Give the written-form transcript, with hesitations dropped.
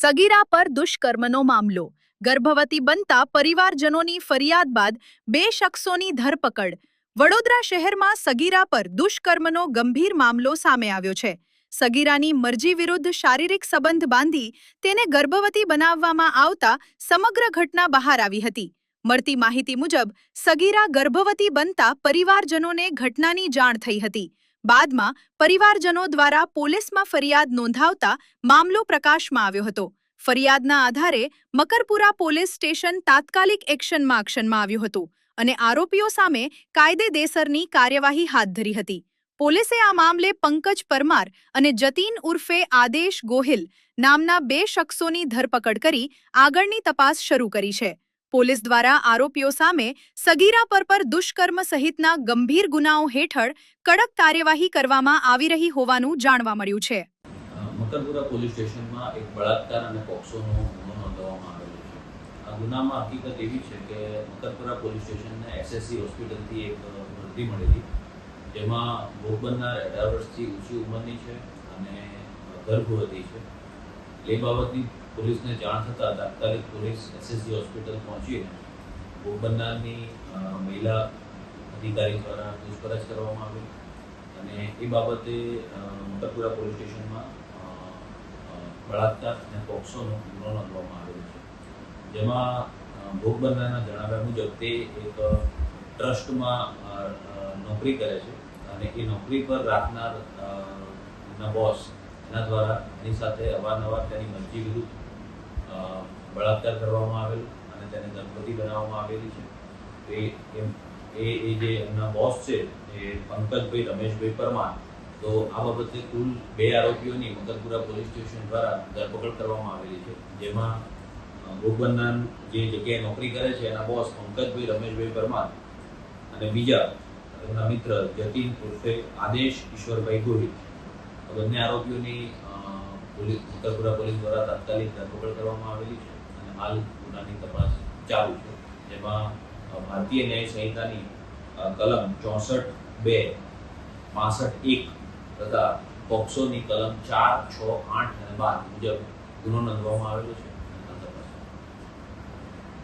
સગીરા પર દુષ્કર્મનો મામલો. ગર્ભવતી બનતા પરિવારજનોની ફરિયાદ બાદ 2 શખ્સોની ધરપકડ. વડોદરા શહેરમાં સગીરા પર દુષ્કર્મનો ગંભીર મામલો સામે આવ્યો છે. સગીરાની મરજી વિરુદ્ધ શારીરિક સંબંધ બાંધી તેને ગર્ભવતી બનાવવામાં આવતા સમગ્ર ઘટના બહાર આવી હતી. મળતી માહિતી મુજબ સગીરા ગર્ભવતી બનતા પરિવારજનોને ઘટનાની જાણ થઈ હતી. બાદમાં પરિવારજનો દ્વારા પોલીસમાં ફરિયાદ નોંધાવતા મામલો પ્રકાશમાં આવ્યો હતો. ફરિયાદના આધારે મકરપુરા પોલીસ સ્ટેશન તાત્કાલિક એક્શનમાં આવ્યું હતું અને આરોપીઓ સામે કાયદેસરની કાર્યવાહી હાથ ધરી હતી. પોલીસે આ મામલે પંકજ પરમાર અને જતીન ઉર્ફે આદેશ ગોહિલ નામના 2 શખ્સોની ધરપકડ કરી આગળની તપાસ શરૂ કરી છે. પોલીસ દ્વારા આરોપીઓ સામે સગીરા પર દુષ્કર્મ સહિતના ગંભીર ગુનાઓ હેઠળ કડક કાર્યવાહી કરવામાં આવી રહી હોવાનું જાણવા મળ્યું છે. મકરપુરા પોલીસ સ્ટેશનમાં એક બળાત્કાર અને પોક્સોનો ગુનો નોંધવામાં આવેલો છે. આ ગુનામાં હકીકત એવી છે કે મકરપુરા પોલીસ સ્ટેશનને એસએસસી હોસ્પિટલથી એક વર્દી મળેલી, જેમાં ભોગ બનનાર 18 વર્ષથી ઊંચી ઉંમરની છે અને ગર્ભવતી છે. એ બાબતની પોલીસને જાણ થતાં તાત્કાલિક પોલીસ એસએસસી હોસ્પિટલ પહોંચીને ભોગ બનનારની મહિલા અધિકારી દ્વારા પૂછપરછ કરવામાં આવી અને એ બાબતે મકરપુરા પોલીસ સ્ટેશનમાં બળાત્કાર અને પોક્સોનો ગુનો નોંધવામાં આવેલો છે. જેમાં ભોગ બનનારના જણાવ્યા મુજબ તે એક ટ્રસ્ટમાં નોકરી કરે છે અને એ નોકરી પર રાખનાર બોસ એના દ્વારા એની સાથે અવારનવાર તેની મરજી વિરુદ્ધ બળાત્કાર કરવામાં આવેલો અને તેને ગર્ભવતી બનાવવામાં આવેલી છે. એ જે એમના બોસ છે એ પંકજભાઈ રમેશભાઈ પરમાર, તો આ બાબતે કુલ 2 આરોપીઓની મકરપુરા પોલીસ સ્ટેશન દ્વારા ધરપકડ કરવામાં આવેલી છે. જેમાં ભોગ બનનાર જે જગ્યાએ નોકરી કરે છે એના બોસ પંકજભાઈ રમેશભાઈ પરમાર અને બીજા એમના મિત્ર જતીન ઉર્ફે આદેશ ઈશ્વરભાઈ ગોહિલ, બંને આરોપીઓની મકરપુરા પોલીસ દ્વારા તાત્કાલિક ધરપકડ કરવામાં આવેલી છે અને હાલ ગુનાની તપાસ ચાલુ છે. જેમાં ભારતીય ન્યાય સંહિતાની કલમ 64(2), 65(1) તથા પોક્સોની કલમ 4, 6, 8 અને 12 મુજબ ગુનો નોંધવામાં આવેલો છે.